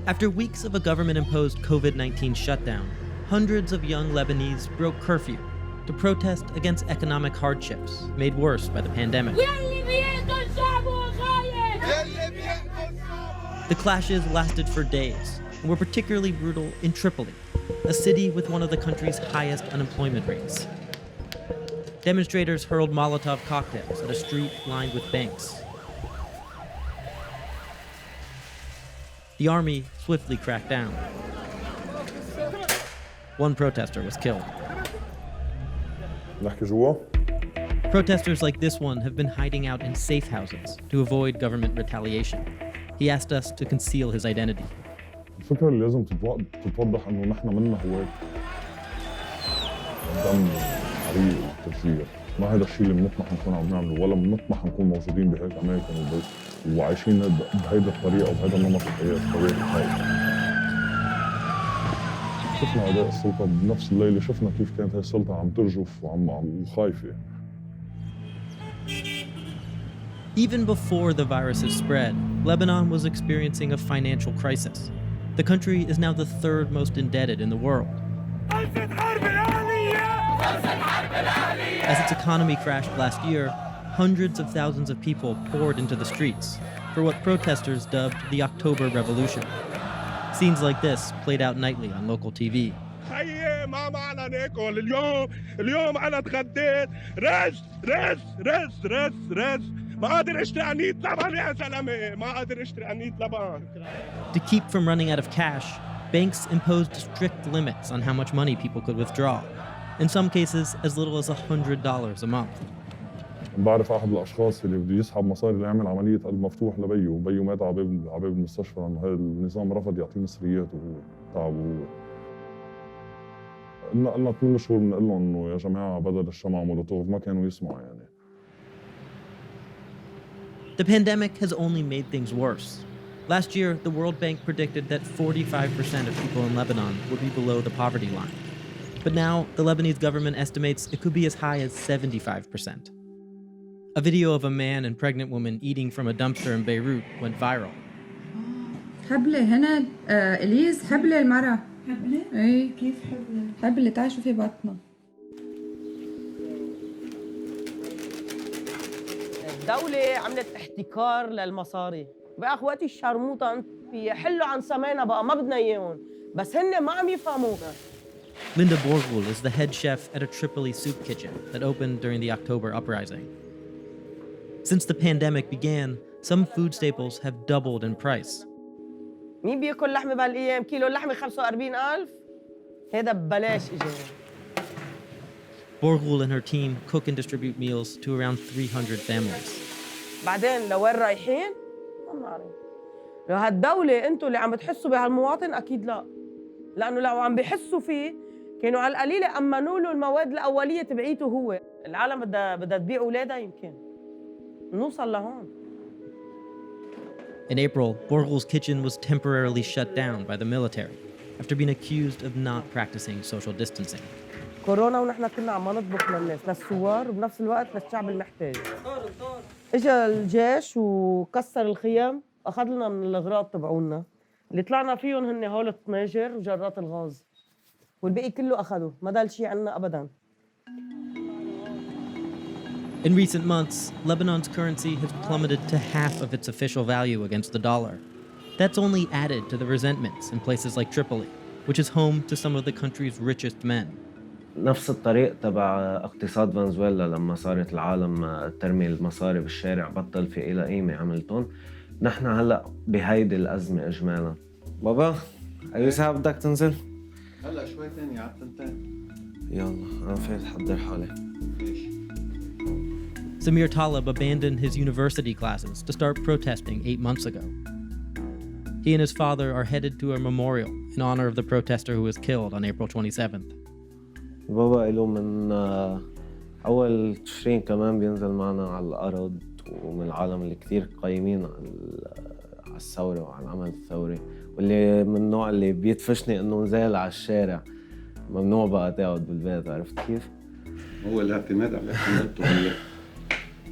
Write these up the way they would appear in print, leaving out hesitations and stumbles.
After weeks of a government-imposed COVID-19 shutdown, hundreds of young Lebanese broke curfew to protest against economic hardships made worse by the pandemic. The clashes lasted for days and were particularly brutal in Tripoli, a city with one of the country's highest unemployment rates. Demonstrators hurled Molotov cocktails at a street lined with banks. The army swiftly cracked down. One protester was killed. Protesters like this one have been hiding out in safe houses to avoid government retaliation. He asked us to conceal his identity. الفكرة اللي لازم تتوضح إنه نحن منا هواة دم حريق وتفجير، ما هذا الشيء اللي بنطمح نكون عم نعمله ولا بنطمح نكون موجودين بهيك أماكن وعايشين بهيدا الطريقة وبهيدا نمط الحياة. شفنا أداء السلطة بنفس الليلة، شفنا كيف كانت هاي السلطة عم ترجف وخايفة. Even before the virus's spread, Lebanon was experiencing a financial crisis. The country is now the third most indebted in the world. As its economy crashed last year, hundreds of thousands of people poured into the streets for what protesters dubbed the October Revolution. Scenes like this played out nightly on local TV. اليوم أنا اتغديت رز ما قادر اشتري عنيد لبن يا زلمه ما قادر اشتري عنيد لبن. To keep from running out of cash, banks imposed strict limits on how much money people could withdraw. In some cases, as little as $100 a month. بعرف أحد الأشخاص اللي بده يسحب مصاري ليعمل عملية قلب مفتوح لبيه، وبيه مات على باب المستشفى لأنه هذا النظام رفض يعطيه مصريات وهو تعب وهو. قلنا 8 شهور بنقول لهم إنه يا جماعة بدل الشمع مولوتوف، ما كانوا يسمعوا يعني. The pandemic has only made things worse. Last year, the World Bank predicted that 45% of people in Lebanon would be below the poverty line. But now, the Lebanese government estimates it could be as high as 75%. A video of a man and pregnant woman eating from a dumpster in Beirut went viral. حبلة هنا إليز حبلة المرأة. حبلة؟ إيه. كيف حبلة؟ حبلة تعي شوفي بطنها. الدولة عملت احتكار للمصاري، بقى اخواتي الشرموطة بيحلوا عن سمانا بقى ما بدنا اياهم، بس هن ما عم يفهموا. Linda Borgul is the head chef at a Tripoli soup kitchen that opened during the October uprising. Since the pandemic began, some food staples have doubled in price. مين بياكل لحمة بهالايام؟ كيلو اللحمة 45,000 هذا ببلاش اجى. Borgul and her team cook and distribute meals to around 300 families. بعدين لوين رايحين؟ ما بنعرف. لو هالدولة انتم اللي عم تحسوا بهالمواطن اكيد لا. لأنه لو عم بيحسوا فيه كانوا على القليلة أمنوا له المواد الأولية تبعيته هو. العالم بدها تبيع أولادها يمكن. نوصل لهون. In April, Borgul's kitchen was temporarily shut down by the military after being accused of not practicing social distancing. كورونا ونحن كنا عم نطبخ للناس للثوار وبنفس الوقت للشعب المحتاج. اجى الجيش وكسر الخيام، أخذ لنا من الأغراض تبعونا. اللي طلعنا فيهم هن هول الطناجر وجرات الغاز. والباقي كله أخذوا، ما ضل شيء عنا أبداً. In recent months, Lebanon's currency has plummeted to half of its official value against the dollar. That's only added to the resentments in places like Tripoli, which is home to some of the country's richest men. نفس الطريق تبع اقتصاد فنزويلا لما صارت العالم ترمي المصاري بالشارع بطل في إلى قيمة عملتهم. نحن هلأ بهيدي الأزمة إجمالا. بابا أي ساعة بدك تنزل؟ هلأ شوي تاني على التنتين. يلا أنا فايت حضر حالي. Samir Talib abandoned his university classes to start protesting 8 months ago. He and his father are headed to a memorial in honor of the protester who was killed on April 27th. بابا إله من أول تشرين كمان بينزل معنا على الأرض ومن العالم اللي كتير قايمين على الثورة وعلى العمل الثوري واللي من النوع اللي بيدفشني إنه نزال على الشارع ممنوع بقى تقعد بالبيت. عرفت كيف؟ هو الاعتماد عليكم انتم هلا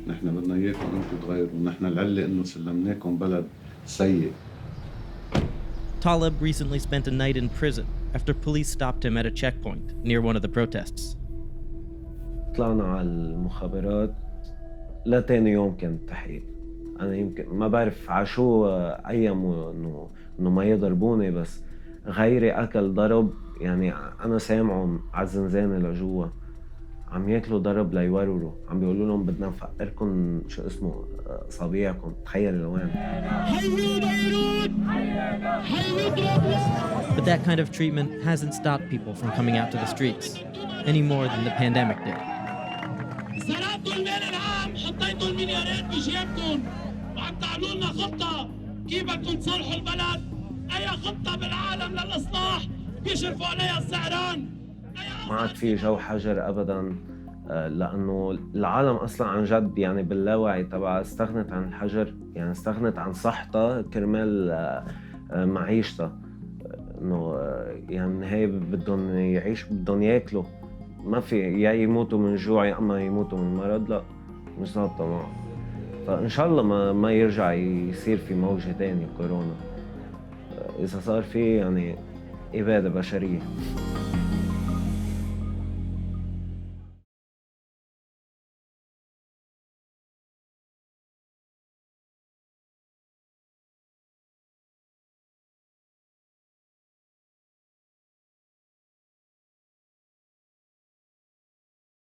نحن بدنا اياكم انتم تغيروا، ونحن العله انه سلمناكم بلد سيء Talib recently spent a night in prison after police stopped him at a checkpoint near one of the protests. طلعنا على المخابرات لتاني يوم كان التحقيق. أنا يمكن ما بعرف عشو أيامه إنه ما يضربوني، بس غيري أكل ضرب. يعني أنا سامعهم على الزنزانة لجوا عم ياكلوا ضرب ليورروا، عم بيقولوا لهم بدنا نفقركم شو اسمه صبيعكم. تخيل لوين. But that kind of treatment hasn't stopped people from coming out to the streets any more than the pandemic did. سرقتوا المال العام، حطيتوا المليارات بجيبكم وعم تعملوا لنا خطة كيف بدكم تصلحوا البلد. أي خطة بالعالم للإصلاح بيشرفوا عليها السعران. ما عاد في جو حجر أبداً، لأنه العالم أصلاً عن جد يعني باللاوعي تبعها استغنت عن الحجر، يعني استغنت عن صحتها كرمال معيشتها. إنه يعني هي بدهم يعيش، بدهم ياكلوا، ما في يا يموتوا من جوع يا أما يموتوا من مرض. لا مش ظابطة معه. فإن شاء الله ما يرجع يصير في موجة تانية كورونا. إذا صار في يعني إبادة بشرية.